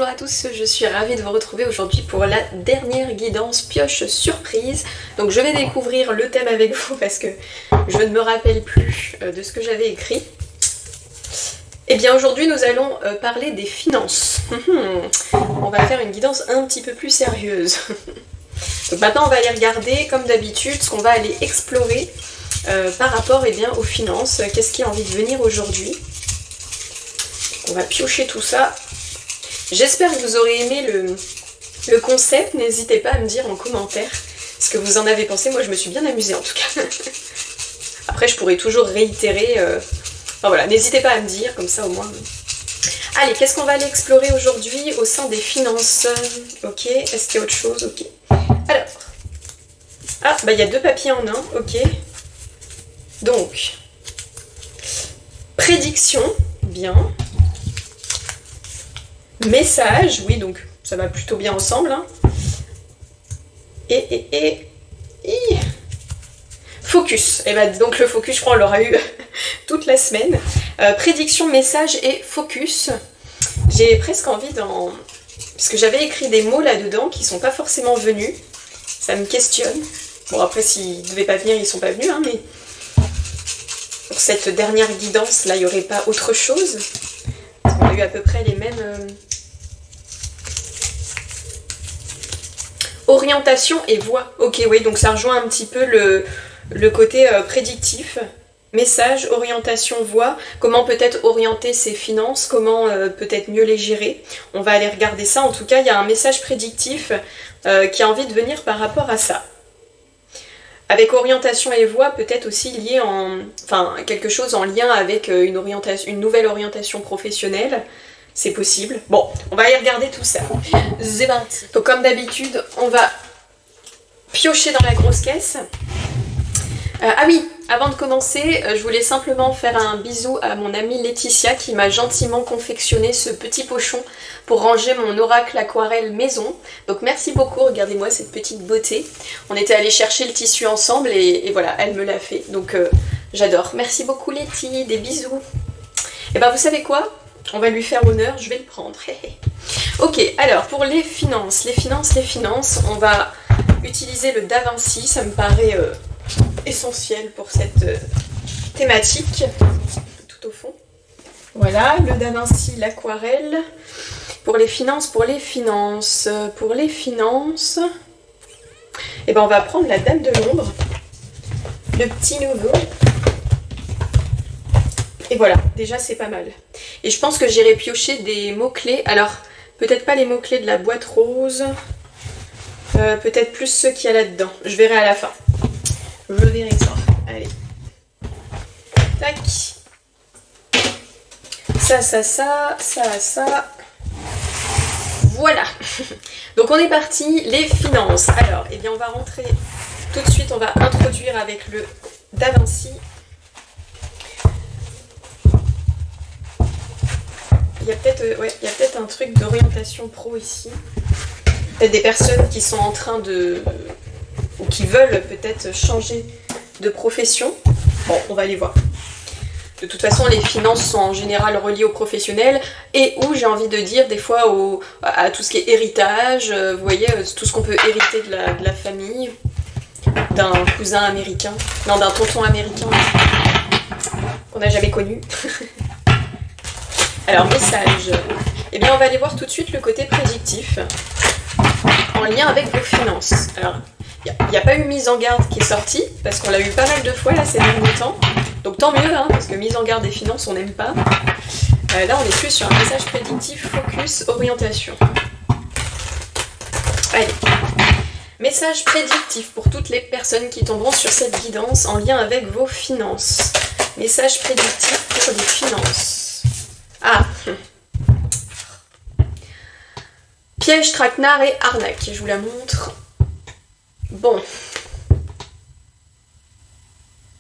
bonjour à tous, je suis ravie de vous retrouver aujourd'hui pour la dernière guidance pioche surprise. Donc je vais découvrir le thème avec vous parce que je ne me rappelle plus de ce que j'avais écrit. Et bien aujourd'hui nous allons parler des finances. On va faire une guidance un petit peu plus sérieuse. Donc maintenant on va aller regarder comme d'habitude ce qu'on va aller explorer par rapport aux finances. Qu'est-ce qui a envie de venir aujourd'hui? On va piocher tout ça. J'espère que vous aurez aimé le concept. N'hésitez pas à me dire en commentaire ce que vous en avez pensé. Moi je me suis bien amusée en tout cas. Après je pourrais toujours réitérer. Enfin voilà, n'hésitez pas à me dire, comme ça au moins. Allez, qu'est-ce qu'on va aller explorer aujourd'hui au sein des finances? Ok, est-ce qu'il y a autre chose? Ok. Alors. Ah, bah il y a deux papiers en un, ok. Donc. Prédiction, bien. Message, oui, donc ça va plutôt bien ensemble. Hein. Focus. Et ben donc le focus, je crois, on l'aura eu toute la semaine. Prédiction, message et focus. J'ai presque envie d'en... Parce que j'avais écrit des mots là-dedans qui sont pas forcément venus. Ça me questionne. Bon, après, s'ils devaient pas venir, ils sont pas venus, hein, mais... Pour cette dernière guidance, là, il n'y aurait pas autre chose. Parce qu'on a eu à peu près les mêmes... Orientation et voix. Ok, oui, donc ça rejoint un petit peu le côté prédictif. Message, orientation, voix. Comment peut-être orienter ses finances, comment peut-être mieux les gérer. On va aller regarder ça. En tout cas, il y a un message prédictif qui a envie de venir par rapport à ça. Avec orientation et voix, peut-être aussi lié enfin, quelque chose en lien avec une nouvelle orientation professionnelle. C'est possible. Bon, on va aller regarder tout ça. C'est parti. Donc comme d'habitude, on va piocher dans la grosse caisse. Ah oui, avant de commencer, je voulais simplement faire un bisou à mon amie Laetitia qui m'a gentiment confectionné ce petit pochon pour ranger mon oracle aquarelle maison. Donc merci beaucoup, regardez-moi cette petite beauté. On était allé chercher le tissu ensemble et voilà, elle me l'a fait. Donc j'adore. Merci beaucoup Letty, des bisous. Et ben vous savez quoi ? On va lui faire honneur, je vais le prendre. Ok, alors pour les finances, on va utiliser le Da Vinci, ça me paraît essentiel pour cette thématique, tout au fond. Voilà, le Da Vinci, l'aquarelle. Pour les finances, et ben on va prendre la Dame de l'ombre, le petit nouveau. Et voilà, déjà c'est pas mal. Et je pense que j'irai piocher des mots-clés. Alors, peut-être pas les mots-clés de la boîte rose. Peut-être plus ceux qu'il y a là-dedans. Je verrai à la fin. Je verrai ça. Allez. Tac. Ça. Voilà. Donc on est parti. Les finances. Alors, eh bien on va rentrer tout de suite. On va introduire avec le Da Vinci. Il y a peut-être un truc d'orientation pro ici. Peut-être des personnes qui sont en train de... ou qui veulent peut-être changer de profession. Bon, on va aller voir. De toute façon, les finances sont en général reliées aux professionnels et où j'ai envie de dire des fois à tout ce qui est héritage, vous voyez, tout ce qu'on peut hériter de la famille, d'un cousin américain, non, d'un tonton américain qu'on n'a jamais connu. Alors, message. Eh bien, on va aller voir tout de suite le côté prédictif en lien avec vos finances. Alors, il n'y a pas eu mise en garde qui est sortie, parce qu'on l'a eu pas mal de fois là ces derniers temps. Donc tant mieux, hein, parce que mise en garde des finances, on n'aime pas. Là, on est plus sur un message prédictif, focus, orientation. Allez. Message prédictif pour toutes les personnes qui tomberont sur cette guidance en lien avec vos finances. Message prédictif pour les finances. Ah, piège, traquenard et arnaque. Je vous la montre. Bon.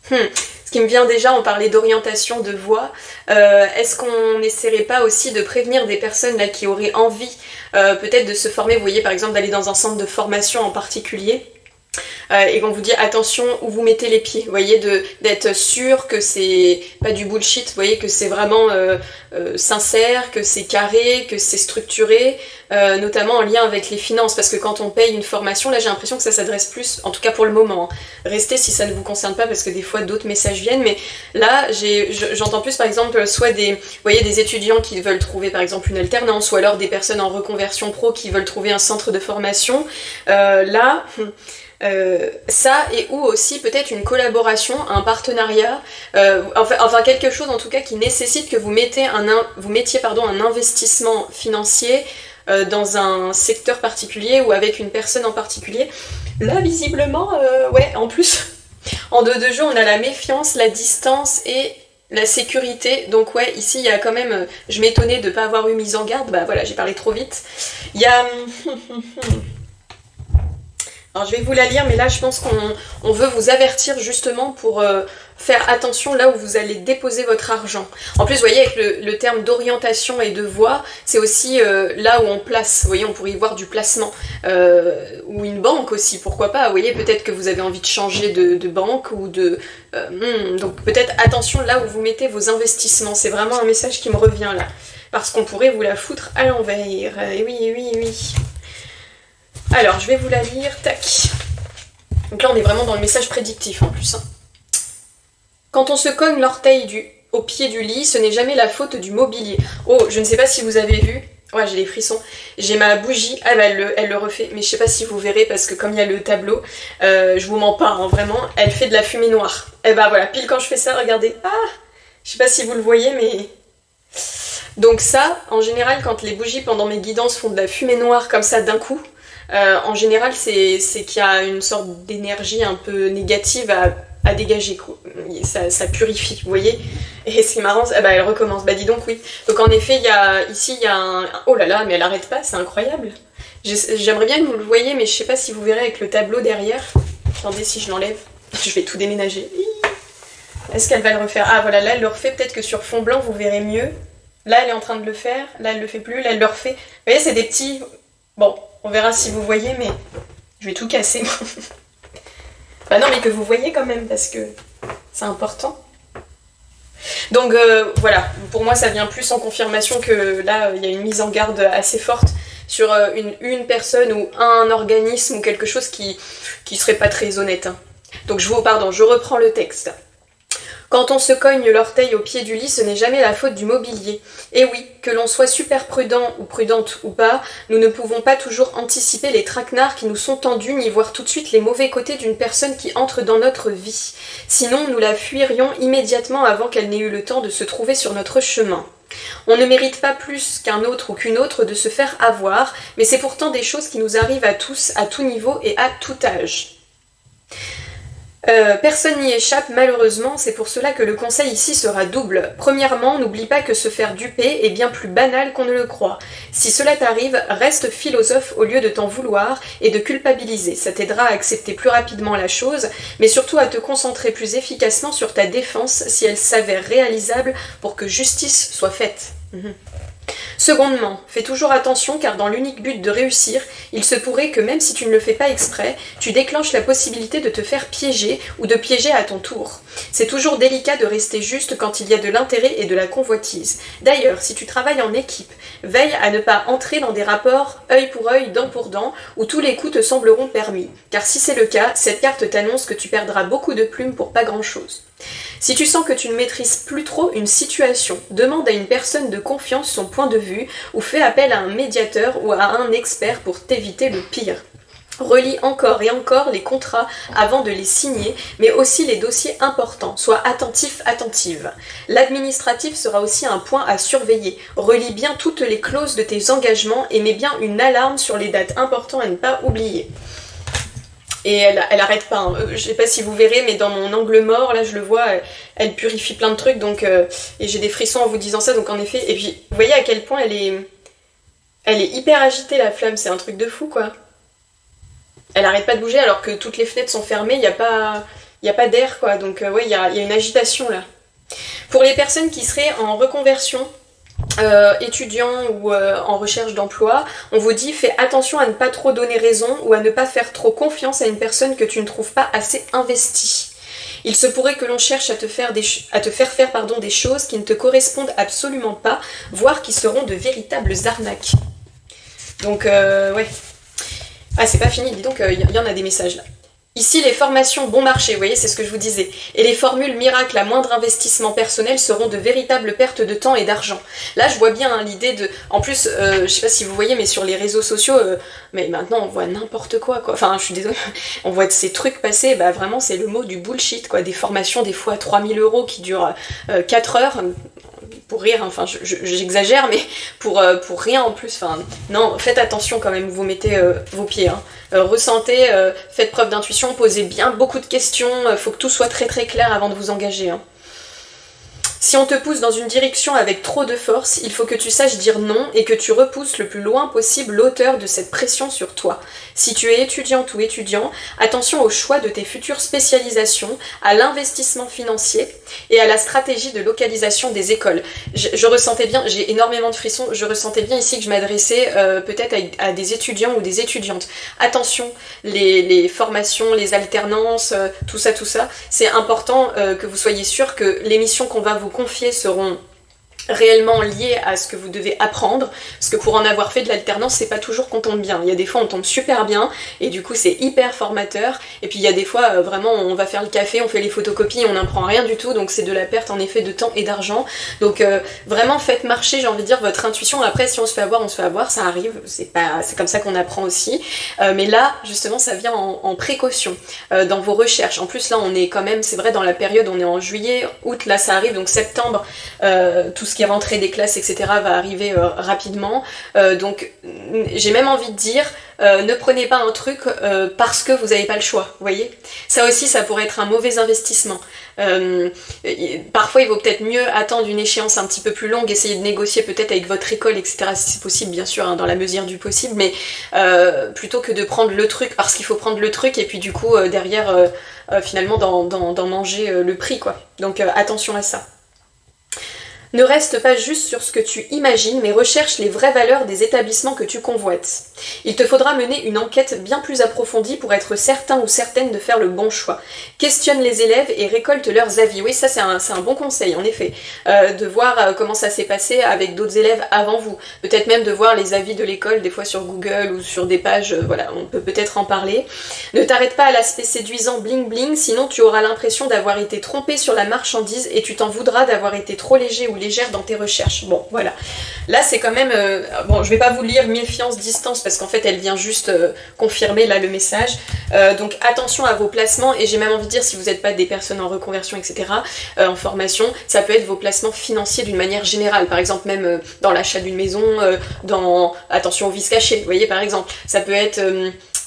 Ce qui me vient déjà, on parlait d'orientation de voix. Est-ce qu'on n'essaierait pas aussi de prévenir des personnes là qui auraient envie peut-être de se former, vous voyez par exemple d'aller dans un centre de formation en particulier et qu'on vous dit attention où vous mettez les pieds, vous voyez, d'être sûr que c'est pas du bullshit, vous voyez, que c'est vraiment sincère, que c'est carré, que c'est structuré, notamment en lien avec les finances, parce que quand on paye une formation, là j'ai l'impression que ça s'adresse plus, en tout cas pour le moment, hein. Restez si ça ne vous concerne pas, parce que des fois d'autres messages viennent, mais là j'entends plus par exemple soit vous voyez, des étudiants qui veulent trouver par exemple une alternance, ou alors des personnes en reconversion pro qui veulent trouver un centre de formation. Ça, et ou aussi peut-être une collaboration, un partenariat, enfin quelque chose en tout cas qui nécessite que vous mettiez un investissement financier dans un secteur particulier ou avec une personne en particulier. Là, visiblement, ouais, en plus, en deux jeux, on a la méfiance, la distance et la sécurité. Donc ouais, ici, il y a quand même... Je m'étonnais de ne pas avoir eu mise en garde. Bah voilà, j'ai parlé trop vite. Il y a... Alors je vais vous la lire, mais là je pense qu'on veut vous avertir justement pour faire attention là où vous allez déposer votre argent. En plus, vous voyez, avec le terme d'orientation et de voie, c'est aussi là où on place. Vous voyez, on pourrait y voir du placement. Ou une banque aussi, pourquoi pas. Vous voyez, peut-être que vous avez envie de changer de banque ou de... donc peut-être attention là où vous mettez vos investissements. C'est vraiment un message qui me revient là. Parce qu'on pourrait vous la foutre à l'envers. Et oui, oui, oui. Alors, je vais vous la lire, tac. Donc là, on est vraiment dans le message prédictif en plus. Hein. Quand on se cogne l'orteil au pied du lit, ce n'est jamais la faute du mobilier. Oh, je ne sais pas si vous avez vu. Ouais, j'ai des frissons. J'ai ma bougie. Ah bah, elle le refait. Mais je sais pas si vous verrez, parce que comme il y a le tableau, je vous mens pas, hein, vraiment. Elle fait de la fumée noire. Et bah voilà, pile quand je fais ça, regardez. Ah, je sais pas si vous le voyez, mais... Donc ça, en général, quand les bougies pendant mes guidances font de la fumée noire comme ça d'un coup... en général, c'est qu'il y a une sorte d'énergie un peu négative à dégager, quoi. Ça purifie, vous voyez. Et ce qui est marrant, bah, elle recommence. Bah dis donc, oui. Donc en effet, il y a un... Oh là là, mais elle arrête pas, c'est incroyable. J'aimerais bien que vous le voyez, mais je sais pas si vous verrez avec le tableau derrière. Attendez, si je l'enlève, je vais tout déménager. Est-ce qu'elle va le refaire? Ah voilà, là elle le refait, peut-être que sur fond blanc vous verrez mieux. Là elle est en train de le faire, là elle le fait plus, là elle le refait. Vous voyez, c'est des petits... Bon... On verra si vous voyez, mais je vais tout casser. Bah non, mais que vous voyez quand même, parce que c'est important. Donc voilà, pour moi ça vient plus en confirmation que là, il y a une mise en garde assez forte sur une personne ou un organisme ou quelque chose qui serait pas très honnête. Hein. Donc je reprends le texte. Quand on se cogne l'orteil au pied du lit, ce n'est jamais la faute du mobilier. Et oui, que l'on soit super prudent ou prudente ou pas, nous ne pouvons pas toujours anticiper les traquenards qui nous sont tendus, ni voir tout de suite les mauvais côtés d'une personne qui entre dans notre vie. Sinon, nous la fuirions immédiatement avant qu'elle n'ait eu le temps de se trouver sur notre chemin. On ne mérite pas plus qu'un autre ou qu'une autre de se faire avoir, mais c'est pourtant des choses qui nous arrivent à tous, à tout niveau et à tout âge. Personne n'y échappe malheureusement, c'est pour cela que le conseil ici sera double. Premièrement, n'oublie pas que se faire duper est bien plus banal qu'on ne le croit. Si cela t'arrive, reste philosophe au lieu de t'en vouloir et de culpabiliser. Ça t'aidera à accepter plus rapidement la chose, mais surtout à te concentrer plus efficacement sur ta défense si elle s'avère réalisable pour que justice soit faite. Secondement, fais toujours attention car dans l'unique but de réussir, il se pourrait que même si tu ne le fais pas exprès, tu déclenches la possibilité de te faire piéger ou de piéger à ton tour. C'est toujours délicat de rester juste quand il y a de l'intérêt et de la convoitise. D'ailleurs, si tu travailles en équipe, veille à ne pas entrer dans des rapports œil pour œil, dent pour dent, où tous les coups te sembleront permis. Car si c'est le cas, cette carte t'annonce que tu perdras beaucoup de plumes pour pas grand-chose. Si tu sens que tu ne maîtrises plus trop une situation, demande à une personne de confiance son point de vue ou fais appel à un médiateur ou à un expert pour t'éviter le pire. Relis encore et encore les contrats avant de les signer, mais aussi les dossiers importants. Sois attentif, attentive. L'administratif sera aussi un point à surveiller. Relis bien toutes les clauses de tes engagements et mets bien une alarme sur les dates importantes à ne pas oublier. Et elle arrête pas, hein. Je sais pas si vous verrez, mais dans mon angle mort, là je le vois, elle purifie plein de trucs, donc et j'ai des frissons en vous disant ça, donc en effet, et puis vous voyez à quel point elle est hyper agitée la flamme, c'est un truc de fou quoi. Elle arrête pas de bouger alors que toutes les fenêtres sont fermées, il y a pas d'air quoi, donc ouais, il y a une agitation là. Pour les personnes qui seraient en reconversion, étudiant ou en recherche d'emploi, on vous dit fais attention à ne pas trop donner raison ou à ne pas faire trop confiance à une personne que tu ne trouves pas assez investie. Il se pourrait que l'on cherche à te faire faire des choses qui ne te correspondent absolument pas, voire qui seront de véritables arnaques. Donc ouais. Ah c'est pas fini, dis donc, y en a des messages là. Ici, les formations bon marché, vous voyez, c'est ce que je vous disais. Et les formules miracles à moindre investissement personnel seront de véritables pertes de temps et d'argent. Là, je vois bien hein, l'idée de... En plus, je sais pas si vous voyez, mais sur les réseaux sociaux, mais maintenant, on voit n'importe quoi. Enfin, je suis désolée, on voit ces trucs passer, bah vraiment, c'est le mot du bullshit, quoi. Des formations, des fois, à 3000 € qui durent 4 heures... Pour rire, enfin j'exagère, mais pour rien en plus. Enfin, non, faites attention quand même où vous mettez vos pieds. Hein. Ressentez, faites preuve d'intuition, posez bien beaucoup de questions, faut que tout soit très très clair avant de vous engager. Hein. Si on te pousse dans une direction avec trop de force, il faut que tu saches dire non et que tu repousses le plus loin possible l'auteur de cette pression sur toi. Si tu es étudiante ou étudiant, attention au choix de tes futures spécialisations, à l'investissement financier et à la stratégie de localisation des écoles. Je ressentais bien, j'ai énormément de frissons, je ressentais bien ici que je m'adressais peut-être à des étudiants ou des étudiantes. Attention, les formations, les alternances, tout ça, c'est important que vous soyez sûr que les missions qu'on va vous confier seront réellement lié à ce que vous devez apprendre, parce que pour en avoir fait de l'alternance, c'est pas toujours qu'on tombe bien. Il y a des fois on tombe super bien, et du coup c'est hyper formateur, et puis il y a des fois vraiment on va faire le café, on fait les photocopies, on n'apprend rien du tout, donc c'est de la perte en effet de temps et d'argent. Donc vraiment faites marcher, j'ai envie de dire, votre intuition. Après si on se fait avoir, ça arrive, c'est comme ça qu'on apprend aussi. Mais là, justement, ça vient en précaution dans vos recherches. En plus là on est quand même, c'est vrai, dans la période, on est en juillet, août, là ça arrive, donc septembre, tout ce qui est rentrée des classes, etc. va arriver rapidement. Donc j'ai même envie de dire, ne prenez pas un truc parce que vous n'avez pas le choix, vous voyez. Ça aussi, ça pourrait être un mauvais investissement. Parfois, il vaut peut-être mieux attendre une échéance un petit peu plus longue, essayer de négocier peut-être avec votre école, etc. si c'est possible, bien sûr, hein, dans la mesure du possible, mais plutôt que de prendre le truc parce qu'il faut prendre le truc et puis du coup, derrière, finalement, d'en manger le prix, quoi. Donc attention à ça. Ne reste pas juste sur ce que tu imagines, mais recherche les vraies valeurs des établissements que tu convoites. Il te faudra mener une enquête bien plus approfondie pour être certain ou certaine de faire le bon choix. Questionne les élèves et récolte leurs avis. Oui, ça c'est un bon conseil, en effet. De voir comment ça s'est passé avec d'autres élèves avant vous. Peut-être même de voir les avis de l'école, des fois sur Google ou sur des pages, voilà, on peut peut-être en parler. Ne t'arrête pas à l'aspect séduisant bling bling, sinon tu auras l'impression d'avoir été trompé sur la marchandise et tu t'en voudras d'avoir été trop léger ou légère dans tes recherches. Bon, voilà. Là, c'est quand même... bon, je vais pas vous lire méfiance, distance, parce qu'en fait, elle vient juste confirmer, là, le message. Donc, attention à vos placements, et j'ai même envie de dire, si vous n'êtes pas des personnes en reconversion, etc., en formation, ça peut être vos placements financiers d'une manière générale. Par exemple, même dans l'achat d'une maison, dans... Attention aux vices cachés, vous voyez, par exemple. Ça peut être...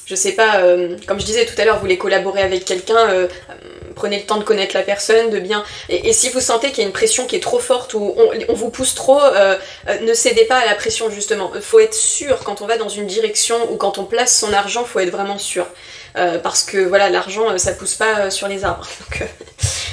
je sais pas, comme je disais tout à l'heure, vous voulez collaborer avec quelqu'un, prenez le temps de connaître la personne, de bien... Et si vous sentez qu'il y a une pression qui est trop forte ou on vous pousse trop, ne cédez pas à la pression, justement. Faut être sûr quand on va dans une direction ou quand on place son argent, faut être vraiment sûr. Parce que voilà, l'argent, ça pousse pas sur les arbres. Donc,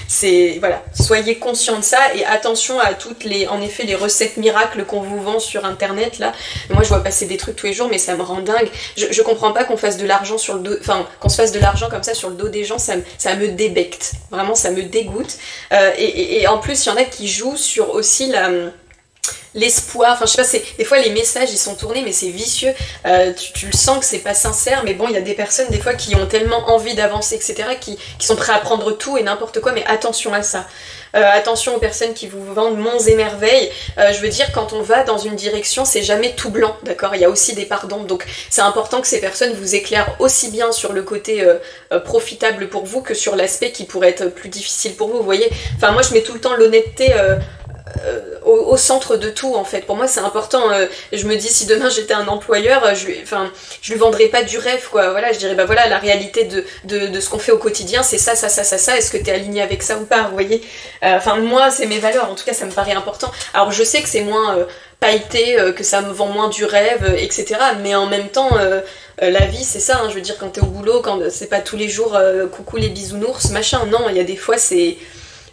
c'est... Voilà, soyez conscient de ça et attention à toutes les... En effet, les recettes miracles qu'on vous vend sur Internet, là. Moi, je vois passer des trucs tous les jours, mais ça me rend dingue. Je comprends pas qu'on fasse de l'argent sur le dos... Enfin, qu'on se fasse de l'argent comme ça sur le dos des gens, ça me débecte. Vraiment, ça me dégoûte. Et en plus, il y en a qui jouent sur aussi l'espoir, enfin je sais pas, des fois les messages ils sont tournés mais c'est vicieux, tu le sens que c'est pas sincère, mais bon il y a des personnes des fois qui ont tellement envie d'avancer, etc., qui sont prêts à prendre tout et n'importe quoi, mais attention à ça. Attention aux personnes qui vous vendent monts et merveilles. Je veux dire, quand on va dans une direction, c'est jamais tout blanc, d'accord. Il y a aussi des parts d'ombre, donc c'est important que ces personnes vous éclairent aussi bien sur le côté profitable pour vous que sur l'aspect qui pourrait être plus difficile pour vous, vous voyez. Enfin moi je mets tout le temps l'honnêteté au centre de tout, en fait. Pour moi c'est important. Je me dis, si demain j'étais un employeur, je lui vendrais pas du rêve, quoi. Voilà, je dirais bah voilà, la réalité de ce qu'on fait au quotidien, c'est ça, est-ce que t'es aligné avec ça ou pas, vous voyez. Enfin moi c'est mes valeurs, en tout cas ça me paraît important. Alors je sais que c'est moins pailleté, que ça me vend moins du rêve, etc., mais en même temps la vie c'est ça, hein. Je veux dire, quand t'es au boulot, quand c'est pas tous les jours coucou les bisounours, machin, non, il y a des fois c'est...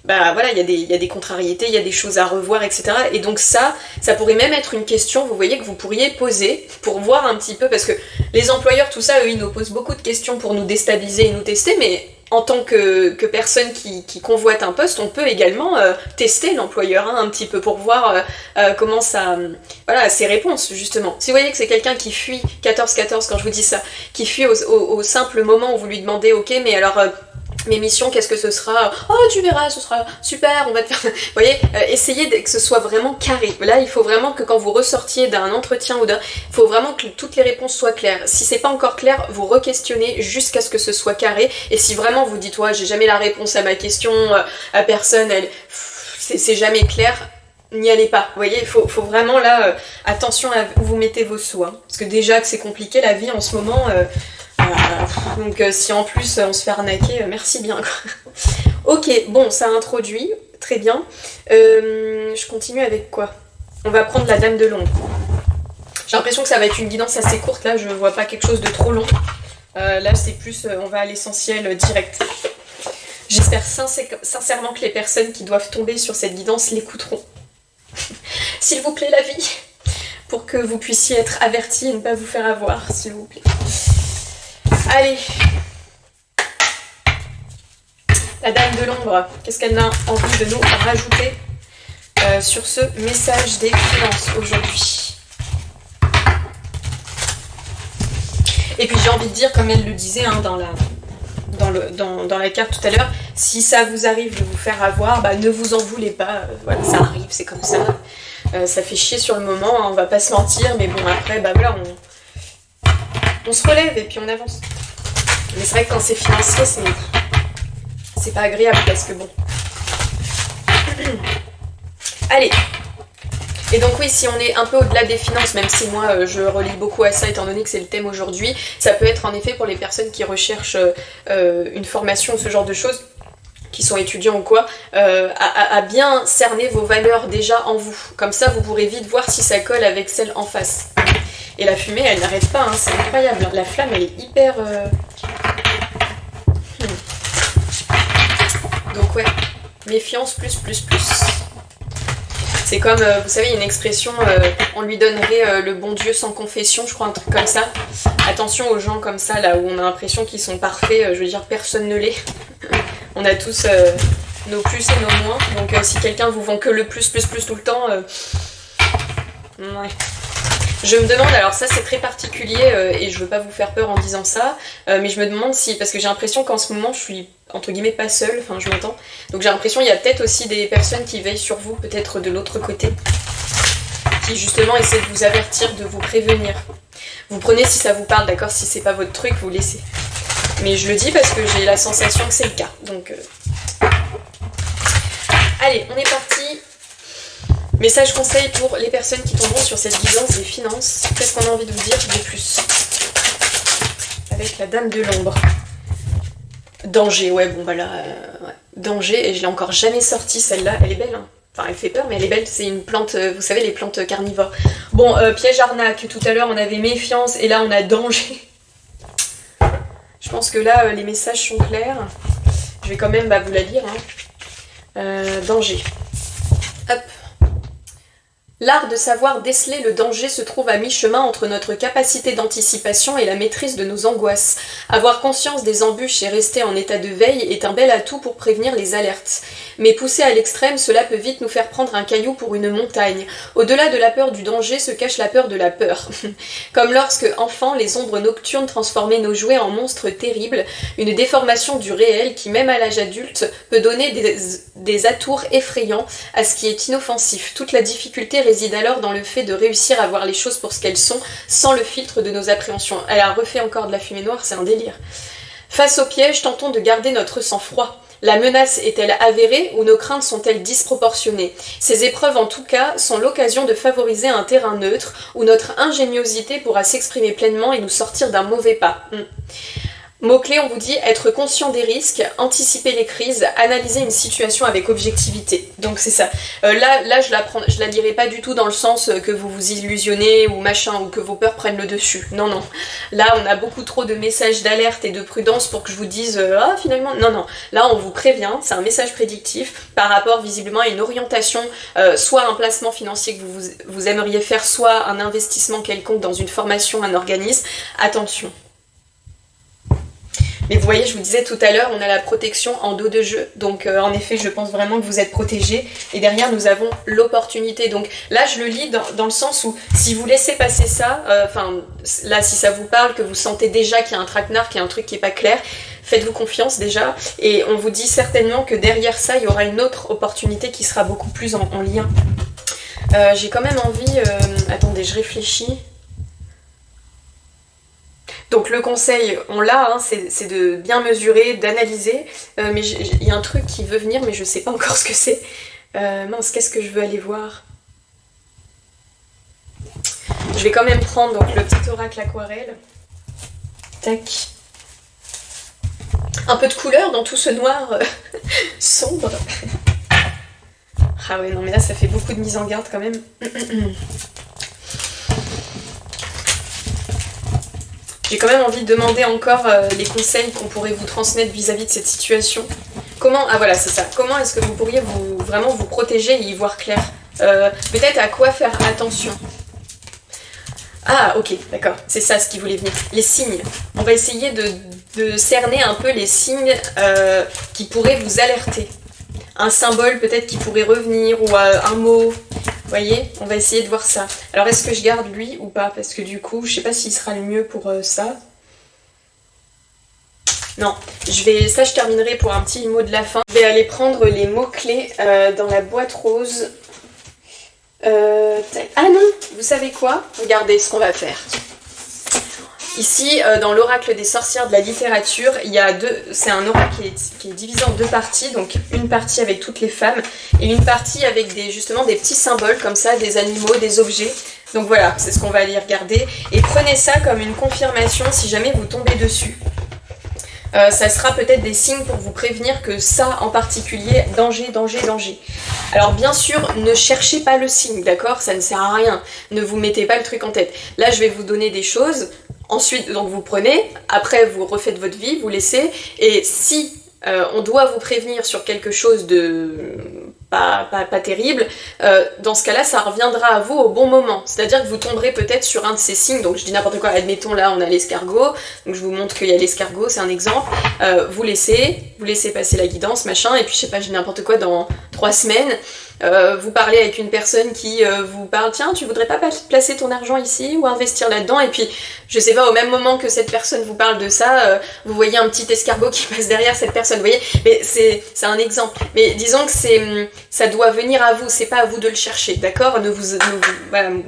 bah voilà, il y a des contrariétés, il y a des choses à revoir, etc. Et donc ça pourrait même être une question, vous voyez, que vous pourriez poser pour voir un petit peu, parce que les employeurs, tout ça, eux, ils nous posent beaucoup de questions pour nous déstabiliser et nous tester, mais en tant que personne qui convoite un poste, on peut également tester l'employeur un petit peu pour voir comment ça... voilà, ses réponses, justement. Si vous voyez que c'est quelqu'un qui fuit, 14-14 quand je vous dis ça, qui fuit au simple moment où vous lui demandez, ok, mais alors... mes missions, qu'est-ce que ce sera? Oh, tu verras, ce sera super, on va te faire... Vous voyez, essayez que ce soit vraiment carré. Là, il faut vraiment que quand vous ressortiez d'un entretien il faut vraiment que toutes les réponses soient claires. Si c'est pas encore clair, vous re-questionnez jusqu'à ce que ce soit carré. Et si vraiment vous dites, ouais, j'ai jamais la réponse à ma question, à personne, c'est jamais clair, n'y allez pas. Vous voyez, il faut vraiment là, attention à où vous mettez vos sous. Hein. Parce que déjà que c'est compliqué, la vie en ce moment... donc si en plus on se fait arnaquer, merci bien quoi. Ok, bon, ça introduit, très bien. Je continue avec quoi? On va prendre la dame de l'ombre. J'ai l'impression que ça va être une guidance assez courte, là je vois pas quelque chose de trop long. Là c'est plus, on va à l'essentiel direct. J'espère sincèrement que les personnes qui doivent tomber sur cette guidance l'écouteront. S'il vous plaît la vie, pour que vous puissiez être avertis et ne pas vous faire avoir, s'il vous plaît. Allez, la dame de l'ombre, qu'est-ce qu'elle a envie de nous rajouter sur ce message des finances aujourd'hui? Et puis j'ai envie de dire, comme elle le disait hein, dans la carte tout à l'heure, si ça vous arrive de vous faire avoir, bah, ne vous en voulez pas, voilà, ça arrive, c'est comme ça. Ça fait chier sur le moment, hein, on va pas se mentir, mais bon après, bah voilà, on se relève et puis on avance. Mais c'est vrai que quand c'est financier, c'est pas agréable parce que bon. Allez. Et donc oui, si on est un peu au-delà des finances, même si moi je relie beaucoup à ça étant donné que c'est le thème aujourd'hui, ça peut être en effet pour les personnes qui recherchent une formation ou ce genre de choses, qui sont étudiants ou quoi, à bien cerner vos valeurs déjà en vous. Comme ça, vous pourrez vite voir si ça colle avec celle en face. Et la fumée, elle n'arrête pas, hein, c'est incroyable. La flamme, elle est hyper... Donc ouais, méfiance plus. C'est comme, vous savez, il y a une expression, on lui donnerait le bon Dieu sans confession, je crois, un truc comme ça. Attention aux gens comme ça, là où on a l'impression qu'ils sont parfaits, je veux dire, personne ne l'est. On a tous nos plus et nos moins, donc si quelqu'un vous vend que le plus tout le temps, ouais. Je me demande, alors ça c'est très particulier et je veux pas vous faire peur en disant ça, mais je me demande si, parce que j'ai l'impression qu'en ce moment je suis entre guillemets pas seule, enfin je m'entends, donc j'ai l'impression qu'il y a peut-être aussi des personnes qui veillent sur vous, peut-être de l'autre côté, qui justement essaient de vous avertir, de vous prévenir. Vous prenez si ça vous parle, d'accord, si c'est pas votre truc, vous laissez. Mais je le dis parce que j'ai la sensation que c'est le cas, donc... Allez, on est parti. Message conseil pour les personnes qui tomberont sur cette guidance des finances. Qu'est-ce qu'on a envie de vous dire de plus? Avec la dame de l'ombre. Danger, ouais, bon bah là, ouais. Danger, et je l'ai encore jamais sortie celle-là, elle est belle, hein. Enfin elle fait peur mais elle est belle, c'est une plante, vous savez les plantes carnivores. Bon, piège arnaque, tout à l'heure on avait méfiance et là on a danger. Je pense que là les messages sont clairs. Je vais quand même vous la lire, hein. Danger. Hop. L'art de savoir déceler le danger se trouve à mi-chemin entre notre capacité d'anticipation et la maîtrise de nos angoisses. Avoir conscience des embûches et rester en état de veille est un bel atout pour prévenir les alertes. Mais poussé à l'extrême, cela peut vite nous faire prendre un caillou pour une montagne. Au-delà de la peur du danger se cache la peur de la peur. Comme lorsque, enfant, les ombres nocturnes transformaient nos jouets en monstres terribles, une déformation du réel qui, même à l'âge adulte, peut donner des atours effrayants à ce qui est inoffensif. Toute la difficulté réside alors dans le fait de réussir à voir les choses pour ce qu'elles sont, sans le filtre de nos appréhensions. Elle a refait encore de la fumée noire, c'est un délire. Face au piège, tentons de garder notre sang-froid. La menace est-elle avérée ou nos craintes sont-elles disproportionnées? Ces épreuves, en tout cas, sont l'occasion de favoriser un terrain neutre où notre ingéniosité pourra s'exprimer pleinement et nous sortir d'un mauvais pas. Mot-clé, on vous dit être conscient des risques, anticiper les crises, analyser une situation avec objectivité. Donc c'est ça. Là je la lirai pas du tout dans le sens que vous vous illusionnez ou machin, ou que vos peurs prennent le dessus. Non, non. Là, on a beaucoup trop de messages d'alerte et de prudence pour que je vous dise ah finalement, non, non. Là, on vous prévient, c'est un message prédictif par rapport visiblement à une orientation, soit un placement financier que vous aimeriez faire, soit un investissement quelconque dans une formation, un organisme. Attention. Mais vous voyez, je vous disais tout à l'heure, on a la protection en dos de jeu. Donc en effet, je pense vraiment que vous êtes protégés. Et derrière, nous avons l'opportunité. Donc là, je le lis dans le sens où si vous laissez passer ça, là, si ça vous parle, que vous sentez déjà qu'il y a un traquenard, qu'il y a un truc qui n'est pas clair, faites-vous confiance déjà. Et on vous dit certainement que derrière ça, il y aura une autre opportunité qui sera beaucoup plus en lien. J'ai quand même envie... attendez, je réfléchis. Donc le conseil, on l'a, hein, c'est de bien mesurer, d'analyser, mais il y a un truc qui veut venir, mais je sais pas encore ce que c'est. Mince, qu'est-ce que je veux aller voir? Je vais quand même prendre donc, le petit oracle aquarelle. Tac. Un peu de couleur dans tout ce noir sombre. Ah ouais, non mais là ça fait beaucoup de mise en garde quand même. J'ai quand même envie de demander encore les conseils qu'on pourrait vous transmettre vis-à-vis de cette situation. Comment, ah voilà, c'est ça. Comment est-ce que vous pourriez vraiment vous protéger et y voir clair? Peut-être à quoi faire attention. Ah, ok, d'accord. C'est ça ce qui voulait venir. Les signes. On va essayer de cerner un peu les signes qui pourraient vous alerter. Un symbole peut-être qui pourrait revenir ou un mot. Vous voyez, on va essayer de voir ça. Alors, est-ce que je garde lui ou pas? Parce que du coup, je sais pas s'il sera le mieux pour ça. Non, ça je terminerai pour un petit mot de la fin. Je vais aller prendre les mots-clés dans la boîte rose. Ah non, vous savez quoi? Regardez ce qu'on va faire. Ici, dans l'oracle des sorcières de la littérature, il y a c'est un oracle qui est divisé en deux parties, donc une partie avec toutes les femmes et une partie avec justement des petits symboles comme ça, des animaux, des objets. Donc voilà, c'est ce qu'on va aller regarder. Et prenez ça comme une confirmation si jamais vous tombez dessus. Ça sera peut-être des signes pour vous prévenir que ça en particulier, danger, danger, danger. Alors bien sûr, ne cherchez pas le signe, d'accord? Ça ne sert à rien. Ne vous mettez pas le truc en tête. Là, je vais vous donner des choses. Ensuite, donc vous prenez, après vous refaites votre vie, vous laissez, et si on doit vous prévenir sur quelque chose de pas terrible, dans ce cas-là, ça reviendra à vous au bon moment. C'est-à-dire que vous tomberez peut-être sur un de ces signes, donc je dis n'importe quoi, admettons là on a l'escargot, donc je vous montre qu'il y a l'escargot, c'est un exemple, vous laissez passer la guidance, machin, et puis je sais pas, je dis n'importe quoi, dans 3 semaines, vous parlez avec une personne qui vous parle, tiens, tu voudrais pas placer ton argent ici ou investir là-dedans, et puis je sais pas, au même moment que cette personne vous parle de ça, vous voyez un petit escargot qui passe derrière cette personne, vous voyez, mais c'est un exemple, mais disons que ça doit venir à vous, c'est pas à vous de le chercher, d'accord? Ne vous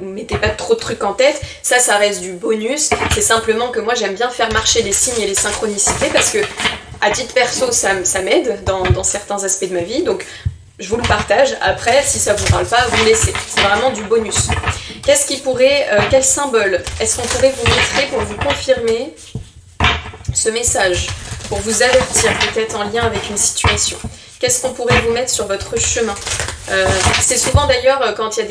mettez pas trop de trucs en tête, ça reste du bonus, c'est simplement que moi j'aime bien faire marcher les signes et les synchronicités parce que à titre perso ça m'aide dans certains aspects de ma vie, donc je vous le partage. Après, si ça vous parle pas, vous laissez. C'est vraiment du bonus. Qu'est-ce qui pourrait, quel symbole est-ce qu'on pourrait vous montrer pour vous confirmer ce message, pour vous avertir peut-être en lien avec une situation? Qu'est-ce qu'on pourrait vous mettre sur votre chemin? C'est souvent d'ailleurs, quand il y a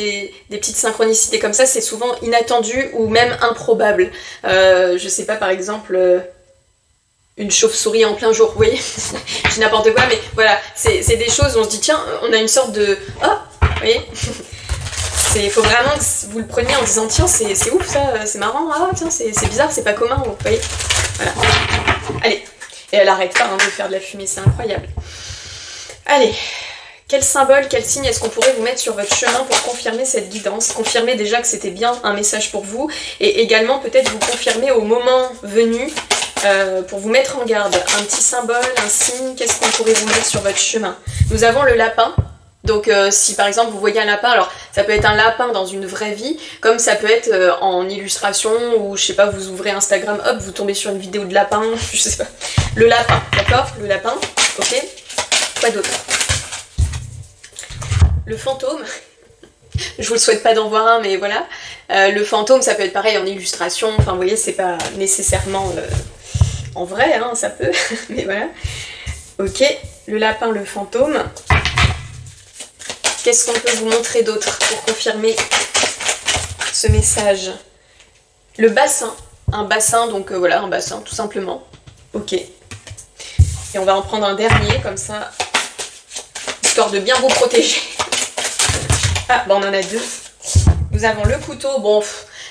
des petites synchronicités comme ça, c'est souvent inattendu ou même improbable. Je sais pas, par exemple... une chauve-souris en plein jour, vous voyez. Je dis n'importe quoi, mais voilà, c'est des choses où on se dit, tiens, on a une sorte de... Oh, vous voyez. Il faut vraiment que vous le preniez en disant, tiens, c'est ouf ça, c'est marrant, ah tiens, c'est bizarre, c'est pas commun, vous voyez. Voilà. Allez, et elle arrête pas de faire de la fumée, c'est incroyable. Allez, quel symbole, quel signe est-ce qu'on pourrait vous mettre sur votre chemin pour confirmer cette guidance? Confirmer déjà que c'était bien un message pour vous, et également peut-être vous confirmer au moment venu, pour vous mettre en garde, un petit symbole, un signe, qu'est-ce qu'on pourrait vous mettre sur votre chemin? Nous avons le lapin, donc si par exemple vous voyez un lapin, alors ça peut être un lapin dans une vraie vie, comme ça peut être en illustration, ou je sais pas, vous ouvrez Instagram, hop, vous tombez sur une vidéo de lapin, je sais pas. Le lapin, d'accord? Le lapin, ok? Quoi d'autre? Le fantôme. Je vous le souhaite pas d'en voir un, mais voilà. Le fantôme, ça peut être pareil en illustration, enfin vous voyez, c'est pas nécessairement... En vrai, hein, ça peut, mais voilà. Ok, le lapin, le fantôme. Qu'est-ce qu'on peut vous montrer d'autre pour confirmer ce message? Le bassin. Un bassin, donc voilà, un bassin, tout simplement. Ok. Et on va en prendre un dernier, comme ça, histoire de bien vous protéger. Ah, bah on en a deux. Nous avons le couteau, bon,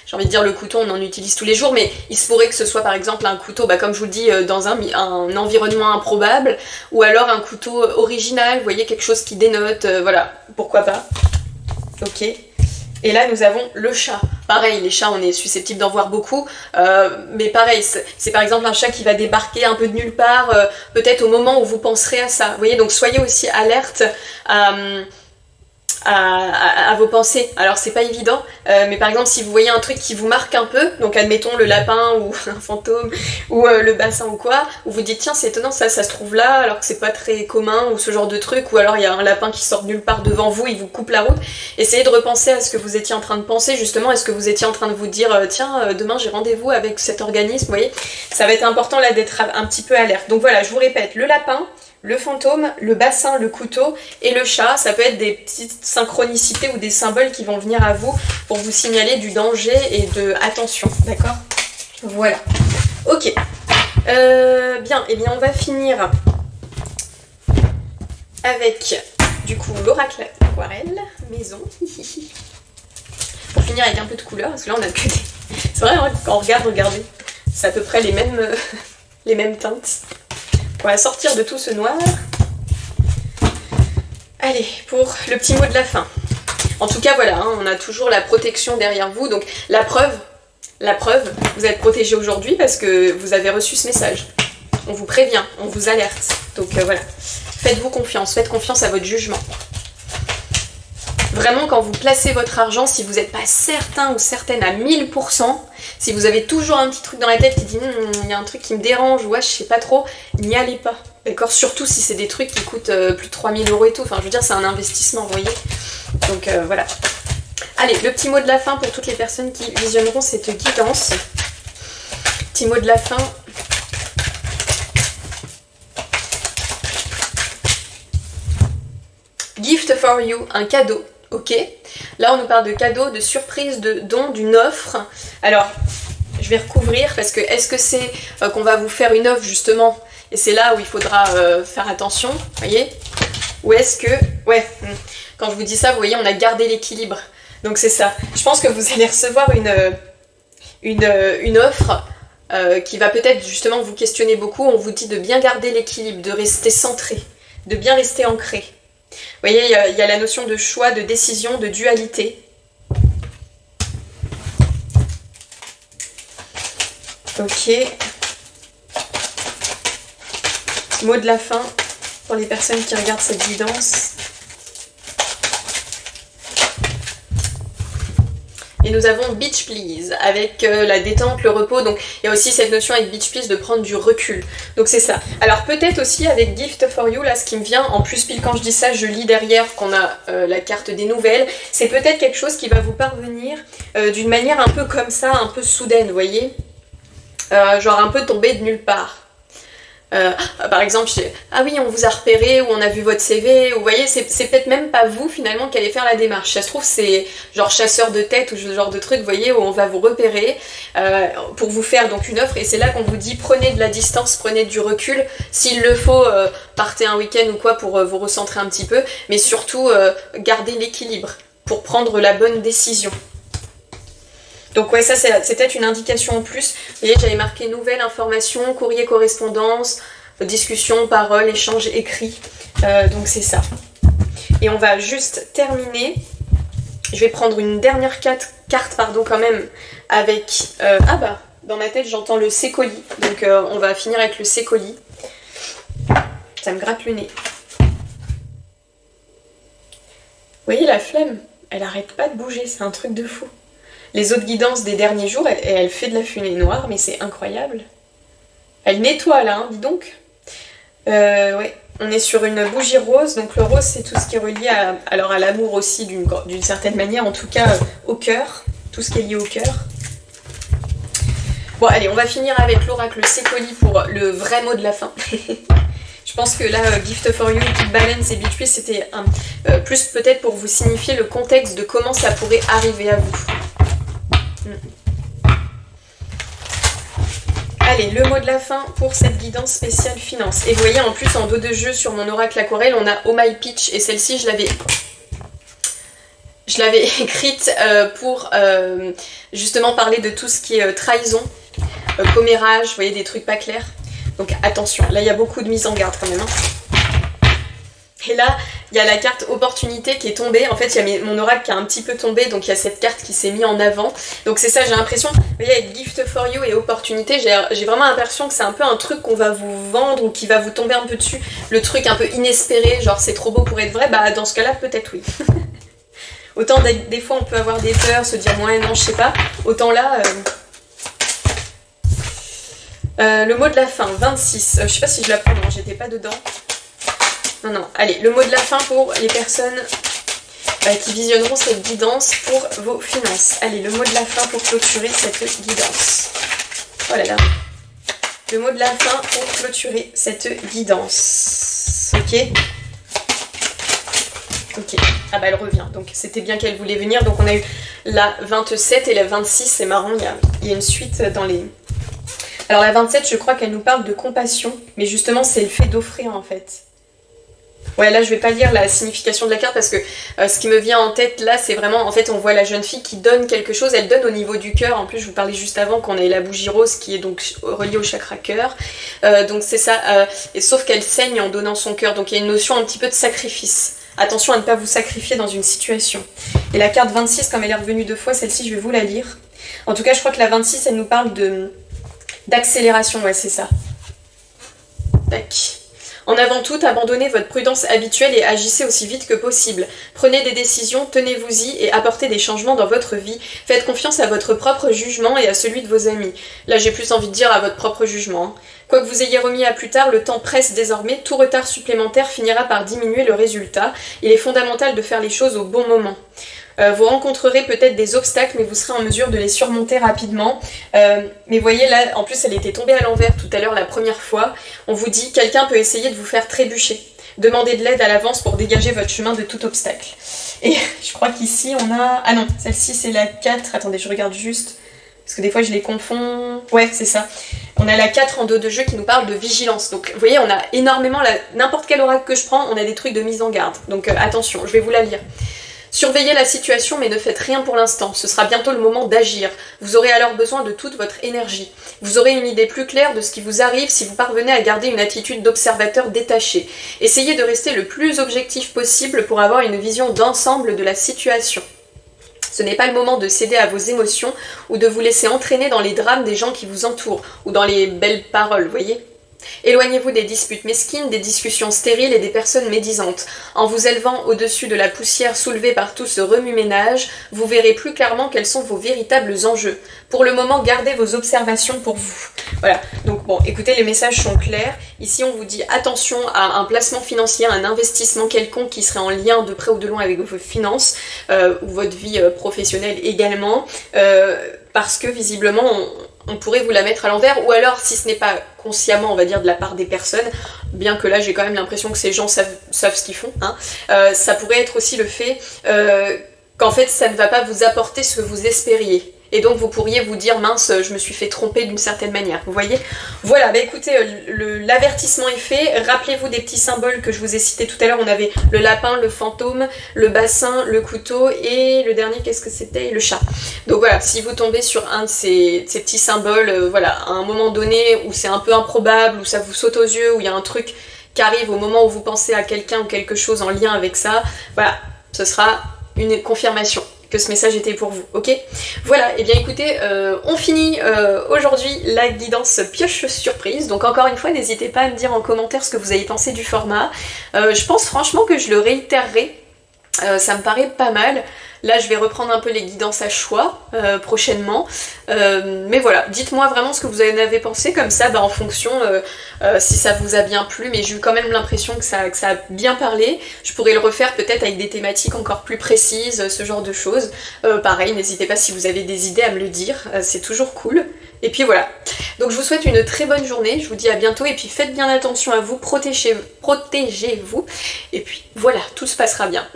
j'ai envie de dire le couteau, on en utilise tous les jours, mais il se pourrait que ce soit par exemple un couteau, bah, comme je vous le dis, dans un environnement improbable, ou alors un couteau original, vous voyez, quelque chose qui dénote, voilà, pourquoi pas. Ok. Et là, nous avons le chat. Pareil, les chats, on est susceptible d'en voir beaucoup, mais pareil, c'est par exemple un chat qui va débarquer un peu de nulle part, peut-être au moment où vous penserez à ça. Vous voyez, donc soyez aussi alerte à vos pensées. Alors c'est pas évident, mais par exemple si vous voyez un truc qui vous marque un peu, donc admettons le lapin ou un fantôme ou le bassin ou quoi, où vous dites tiens c'est étonnant ça se trouve là alors que c'est pas très commun ou ce genre de truc, ou alors il y a un lapin qui sort de nulle part devant vous, il vous coupe la route, essayez de repenser à ce que vous étiez en train de penser justement, est-ce que vous étiez en train de vous dire tiens demain j'ai rendez-vous avec cet organisme, vous voyez, ça va être important là d'être un petit peu alerte. Donc voilà, je vous répète, le lapin, le fantôme, le bassin, le couteau et le chat, ça peut être des petites synchronicités ou des symboles qui vont venir à vous pour vous signaler du danger et de attention, d'accord? Voilà. Ok. Bien, et bien on va finir avec du coup l'oracle aquarelle maison. Pour finir avec un peu de couleur, parce que là on a que des... C'est vrai, hein, quand on regarde, regardez, c'est à peu près les mêmes teintes. On va sortir de tout ce noir. Allez, pour le petit mot de la fin. En tout cas, voilà, hein, on a toujours la protection derrière vous. Donc la preuve, vous êtes protégé aujourd'hui parce que vous avez reçu ce message. On vous prévient, on vous alerte. Donc voilà, faites-vous confiance, faites confiance à votre jugement. Vraiment, quand vous placez votre argent, si vous n'êtes pas certain ou certaine à 1000%, si vous avez toujours un petit truc dans la tête qui dit il y a un truc qui me dérange, ou ouais, je sais pas trop, n'y allez pas. D'accord? Surtout si c'est des trucs qui coûtent plus de 3000 € et tout. Enfin, je veux dire, c'est un investissement, vous voyez. Donc voilà. Allez, le petit mot de la fin pour toutes les personnes qui visionneront cette guidance. Petit mot de la fin. Gift for you, un cadeau. Ok, là on nous parle de cadeaux, de surprises, de dons, d'une offre. Alors, je vais recouvrir parce que est-ce que c'est qu'on va vous faire une offre justement, et c'est là où il faudra faire attention, voyez? Ou est-ce que, ouais, quand je vous dis ça, vous voyez, on a gardé l'équilibre. Donc c'est ça. Je pense que vous allez recevoir une offre qui va peut-être justement vous questionner beaucoup. On vous dit de bien garder l'équilibre, de rester centré, de bien rester ancré. Vous voyez, il y a la notion de choix, de décision, de dualité. Ok. Mot de la fin pour les personnes qui regardent cette guidance. Et nous avons Beach Please, avec la détente, le repos. Donc il y a aussi cette notion avec Beach Please de prendre du recul. Donc c'est ça. Alors peut-être aussi avec Gift for You, là ce qui me vient, en plus pile quand je dis ça, je lis derrière qu'on a la carte des nouvelles. C'est peut-être quelque chose qui va vous parvenir d'une manière un peu comme ça, un peu soudaine, vous voyez, genre un peu tombé de nulle part. Par exemple, ah oui, on vous a repéré, ou on a vu votre CV, ou vous voyez, c'est peut-être même pas vous finalement qui allez faire la démarche. Ça se trouve, c'est genre chasseur de tête ou ce genre de truc, vous voyez, où on va vous repérer pour vous faire donc une offre, et c'est là qu'on vous dit prenez de la distance, prenez du recul, s'il le faut, partez un week-end ou quoi pour vous recentrer un petit peu, mais surtout gardez l'équilibre pour prendre la bonne décision. Donc ouais, ça c'est peut-être une indication en plus. Vous voyez, j'avais marqué nouvelle information, courrier correspondance, discussion, parole, échange écrit. Donc c'est ça. Et on va juste terminer. Je vais prendre une dernière carte quand même avec... ah bah, dans ma tête j'entends le sécolis. Donc on va finir avec le sécolis. Ça me gratte le nez. Vous voyez la flemme, elle arrête pas de bouger, c'est un truc de fou. Les autres guidances des derniers jours, elle fait de la fumée noire, mais c'est incroyable. Elle nettoie là, hein, dis donc. Ouais, on est sur une bougie rose, donc le rose c'est tout ce qui est relié à l'amour aussi d'une certaine manière, en tout cas au cœur, tout ce qui est lié au cœur. Bon allez, on va finir avec l'oracle Sécoli pour le vrai mot de la fin. Je pense que là, Gift for You, Keep Balance et Beatrice, c'était plus peut-être pour vous signifier le contexte de comment ça pourrait arriver à vous. Allez, le mot de la fin pour cette guidance spéciale finance. Et vous voyez, en plus, en dos de jeu sur mon oracle aquarelle, on a Oh My Peach. Et celle-ci, je l'avais écrite pour justement parler de tout ce qui est trahison, commérage, vous voyez, des trucs pas clairs. Donc attention, là il y a beaucoup de mise en garde quand même. Et là, il y a la carte opportunité qui est tombée. En fait, il y a mon oracle qui a un petit peu tombé, donc il y a cette carte qui s'est mise en avant. Donc c'est ça, j'ai l'impression, vous voyez, avec Gift for You et opportunité, j'ai vraiment l'impression que c'est un peu un truc qu'on va vous vendre ou qui va vous tomber un peu dessus. Le truc un peu inespéré, genre c'est trop beau pour être vrai, bah dans ce cas-là, peut-être oui. Autant des fois on peut avoir des peurs, se dire ouais non, je sais pas. Autant là... le mot de la fin, 26. Je sais pas si je la prends, non, j'étais pas dedans. Non, allez, le mot de la fin pour les personnes qui visionneront cette guidance pour vos finances. Allez, le mot de la fin pour clôturer cette guidance. Oh là là. Le mot de la fin pour clôturer cette guidance. Ok. Ok. Ah bah elle revient, donc c'était bien qu'elle voulait venir. Donc on a eu la 27 et la 26, c'est marrant, il y a une suite dans les... Alors la 27, je crois qu'elle nous parle de compassion, mais justement c'est le fait d'offrir en fait. Ouais, là je vais pas lire la signification de la carte parce que ce qui me vient en tête là, c'est vraiment, en fait on voit la jeune fille qui donne quelque chose, elle donne au niveau du cœur. En plus je vous parlais juste avant qu'on ait la bougie rose qui est donc reliée au chakra cœur. Donc c'est ça, et sauf qu'elle saigne en donnant son cœur, donc il y a une notion un petit peu de sacrifice. Attention à ne pas vous sacrifier dans une situation. Et la carte 26, comme elle est revenue 2 fois, celle-ci je vais vous la lire. En tout cas je crois que la 26 elle nous parle d'accélération, ouais c'est ça. Tac. En avant tout, abandonnez votre prudence habituelle et agissez aussi vite que possible. Prenez des décisions, tenez-vous-y et apportez des changements dans votre vie. Faites confiance à votre propre jugement et à celui de vos amis. Là, j'ai plus envie de dire à votre propre jugement. Quoi que vous ayez remis à plus tard, le temps presse désormais. Tout retard supplémentaire finira par diminuer le résultat. Il est fondamental de faire les choses au bon moment. Vous rencontrerez peut-être des obstacles, mais vous serez en mesure de les surmonter rapidement. Mais voyez là, en plus elle était tombée à l'envers tout à l'heure la première fois. On vous dit, quelqu'un peut essayer de vous faire trébucher. Demandez de l'aide à l'avance pour dégager votre chemin de tout obstacle. Et je crois qu'ici on a... Ah non, celle-ci c'est la 4. Attendez, je regarde juste. Parce que des fois je les confonds. Ouais, c'est ça. On a la 4 en dos de jeu qui nous parle de vigilance. Donc vous voyez, on a énormément... N'importe quel oracle que je prends, on a des trucs de mise en garde. Donc attention, je vais vous la lire. Surveillez la situation mais ne faites rien pour l'instant, ce sera bientôt le moment d'agir. Vous aurez alors besoin de toute votre énergie. Vous aurez une idée plus claire de ce qui vous arrive si vous parvenez à garder une attitude d'observateur détaché. Essayez de rester le plus objectif possible pour avoir une vision d'ensemble de la situation. Ce n'est pas le moment de céder à vos émotions ou de vous laisser entraîner dans les drames des gens qui vous entourent ou dans les belles paroles, vous voyez ? Éloignez-vous des disputes mesquines, des discussions stériles et des personnes médisantes. En vous élevant au-dessus de la poussière soulevée par tout ce remue-ménage, vous verrez plus clairement quels sont vos véritables enjeux. Pour le moment, gardez vos observations pour vous. Voilà, donc bon, écoutez, les messages sont clairs. Ici, on vous dit attention à un placement financier, un investissement quelconque qui serait en lien de près ou de loin avec vos finances, ou votre vie professionnelle également, parce que visiblement... on pourrait vous la mettre à l'envers, ou alors si ce n'est pas consciemment, on va dire, de la part des personnes, bien que là j'ai quand même l'impression que ces gens savent ce qu'ils font, hein, ça pourrait être aussi le fait qu'en fait ça ne va pas vous apporter ce que vous espériez. Et donc vous pourriez vous dire mince, je me suis fait tromper d'une certaine manière, vous voyez. Voilà, bah écoutez, l'avertissement est fait. Rappelez-vous des petits symboles que je vous ai cités tout à l'heure. On avait le lapin, le fantôme, le bassin, le couteau et le dernier, qu'est-ce que c'était? Le chat. Donc voilà, si vous tombez sur un de ces petits symboles, voilà, à un moment donné où c'est un peu improbable, où ça vous saute aux yeux, où il y a un truc qui arrive au moment où vous pensez à quelqu'un ou quelque chose en lien avec ça, voilà, ce sera une confirmation que ce message était pour vous, ok? Voilà, et bien écoutez, on finit aujourd'hui la guidance pioche surprise, donc encore une fois, n'hésitez pas à me dire en commentaire ce que vous avez pensé du format. Je pense franchement que je le réitérerai, ça me paraît pas mal. Là, je vais reprendre un peu les guidances à choix prochainement. Mais voilà, dites-moi vraiment ce que vous en avez pensé, comme ça, bah, en fonction, si ça vous a bien plu. Mais j'ai eu quand même l'impression que ça a bien parlé. Je pourrais le refaire peut-être avec des thématiques encore plus précises, ce genre de choses. Pareil, n'hésitez pas si vous avez des idées à me le dire, c'est toujours cool. Et puis voilà. Donc je vous souhaite une très bonne journée, je vous dis à bientôt et puis faites bien attention à vous, protégez-vous. Et puis voilà, tout se passera bien.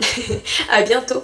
À bientôt.